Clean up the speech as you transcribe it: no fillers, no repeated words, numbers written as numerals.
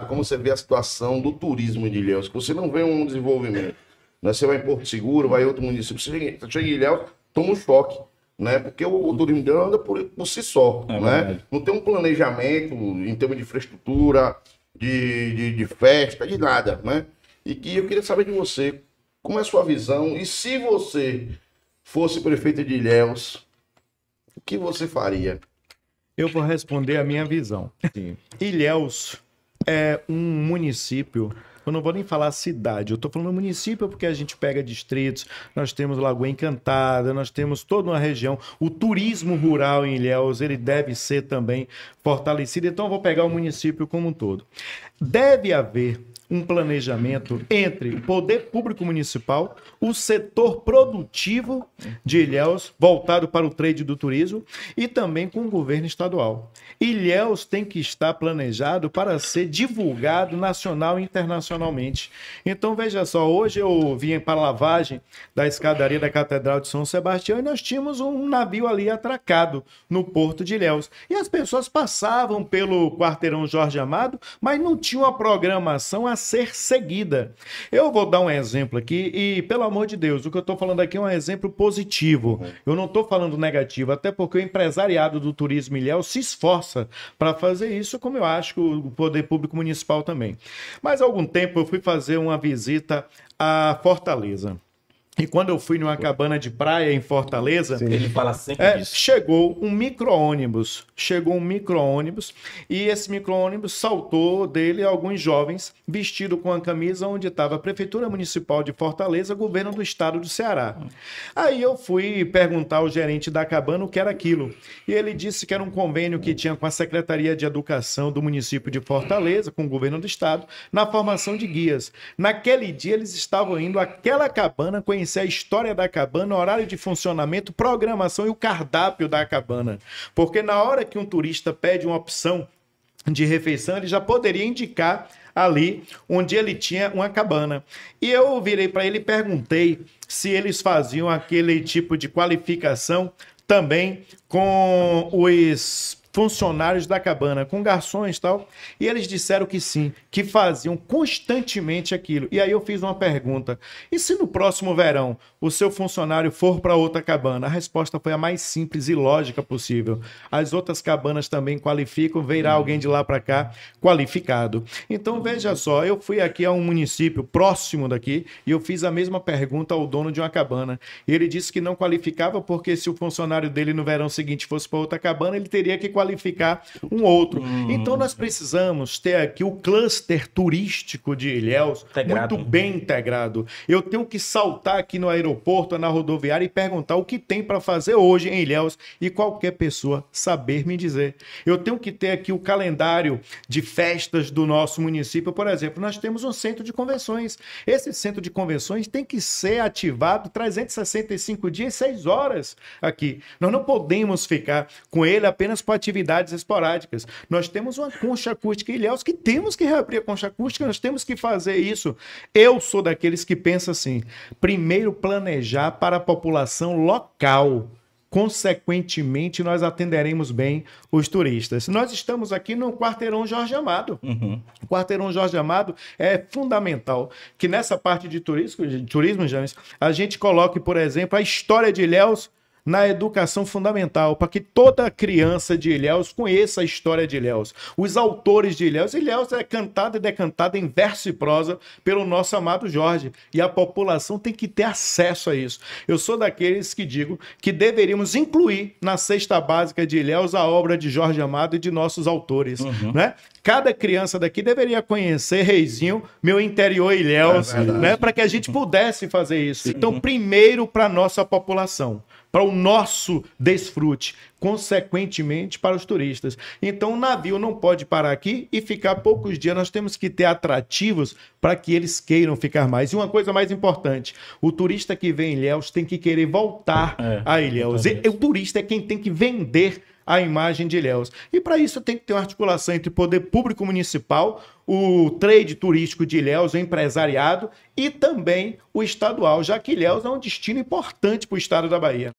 Como você vê a situação do turismo de Ilhéus, que você não vê um desenvolvimento, né? Você vai em Porto Seguro, vai em outro município, você chega em Ilhéus, toma um choque, né? Porque o turismo de Ilhéus anda por si só, né? Verdade. Não tem um planejamento em termos de infraestrutura, de festa, de nada, né? E que eu queria saber de você, como é a sua visão, e se você fosse prefeito de Ilhéus, o que você faria? Eu vou responder a minha visão. Sim. Ilhéus é um município, eu não vou nem falar cidade, eu estou falando município porque a gente pega distritos, nós temos Lagoa Encantada, nós temos toda uma região, o turismo rural em Ilhéus, ele deve ser também fortalecido, então eu vou pegar o município como um todo. Deve haver um planejamento entre o poder público municipal, o setor produtivo de Ilhéus, voltado para o trade do turismo, e também com o governo estadual. Ilhéus tem que estar planejado para ser divulgado nacional e internacionalmente. Então, veja só, hoje eu vim para a lavagem da escadaria da Catedral de São Sebastião e nós tínhamos um navio ali atracado no porto de Ilhéus. E as pessoas passavam pelo quarteirão Jorge Amado, mas não tinha uma programação a ser seguida. Eu vou dar um exemplo aqui e, pelo amor de Deus, o que eu estou falando aqui é um exemplo positivo. Eu não estou falando negativo, até porque o empresariado do turismo Ilhéus se esforça para fazer isso, como eu acho que o poder público municipal também. Mas há algum tempo eu fui fazer uma visita a Fortaleza. E quando eu fui numa cabana de praia em Fortaleza, Ele fala sempre disso. chegou um micro-ônibus. E esse micro-ônibus saltou dele alguns jovens vestidos com a camisa onde estava a Prefeitura Municipal de Fortaleza, governo do estado do Ceará. Aí eu fui perguntar ao gerente da cabana o que era aquilo. E ele disse que era um convênio que tinha com a Secretaria de Educação do município de Fortaleza, com o governo do estado, na formação de guias. Naquele dia eles estavam indo àquela cabana conhecer a história da cabana, horário de funcionamento, programação e o cardápio da cabana. Porque na hora que um turista pede uma opção de refeição, ele já poderia indicar ali onde ele tinha uma cabana. E eu virei para ele e perguntei se eles faziam aquele tipo de qualificação também com os funcionários da cabana, com garçons e tal, e eles disseram que sim, que faziam constantemente aquilo. E aí eu fiz uma pergunta: e se no próximo verão o seu funcionário for para outra cabana? A resposta foi a mais simples e lógica possível. As outras cabanas também qualificam, virá alguém de lá para cá qualificado. Então veja só, eu fui aqui a um município próximo daqui e eu fiz a mesma pergunta ao dono de uma cabana. E ele disse que não qualificava porque se o funcionário dele no verão seguinte fosse para outra cabana, ele teria que qualificar um outro. Então nós precisamos ter aqui o cluster turístico de Ilhéus Integrado. muito bem integrado. Eu tenho que saltar aqui no aeroporto, na rodoviária e perguntar o que tem para fazer hoje em Ilhéus e qualquer pessoa saber me dizer. Eu tenho que ter aqui o calendário de festas do nosso município. Por exemplo, nós temos um centro de convenções. Esse centro de convenções tem que ser ativado 365 dias, 6 horas aqui. Nós não podemos ficar com ele apenas para atividades esporádicas. Nós temos uma concha acústica em Ilhéus que temos que reabrir a concha acústica, nós temos que fazer isso. Eu sou daqueles que pensam assim: primeiro planejar para a população local. Consequentemente, nós atenderemos bem os turistas. Nós estamos aqui no Quarteirão Jorge Amado. O Quarteirão Jorge Amado é fundamental que nessa parte de turismo, James, a gente coloque, por exemplo, a história de Ilhéus na educação fundamental, para que toda criança de Ilhéus conheça a história de Ilhéus, os autores de Ilhéus. Ilhéus é cantada e decantada em verso e prosa pelo nosso amado Jorge, e a população tem que ter acesso a isso. Eu sou daqueles que digo que deveríamos incluir na cesta básica de Ilhéus a obra de Jorge Amado e de nossos autores, né? Cada criança daqui deveria conhecer Reizinho, Meu Interior Ilhéus, né? Para que a gente pudesse fazer isso. Então, primeiro para a nossa população, para o nosso desfrute, consequentemente para os turistas. Então o navio não pode parar aqui e ficar poucos dias, nós temos que ter atrativos para que eles queiram ficar mais. E uma coisa mais importante, o turista que vem em Ilhéus tem que querer voltar a Ilhéus. O turista é quem tem que vender a imagem de Ilhéus. E para isso tem que ter uma articulação entre o poder público municipal, o trade turístico de Ilhéus, o empresariado e também o estadual, já que Ilhéus é um destino importante para o estado da Bahia.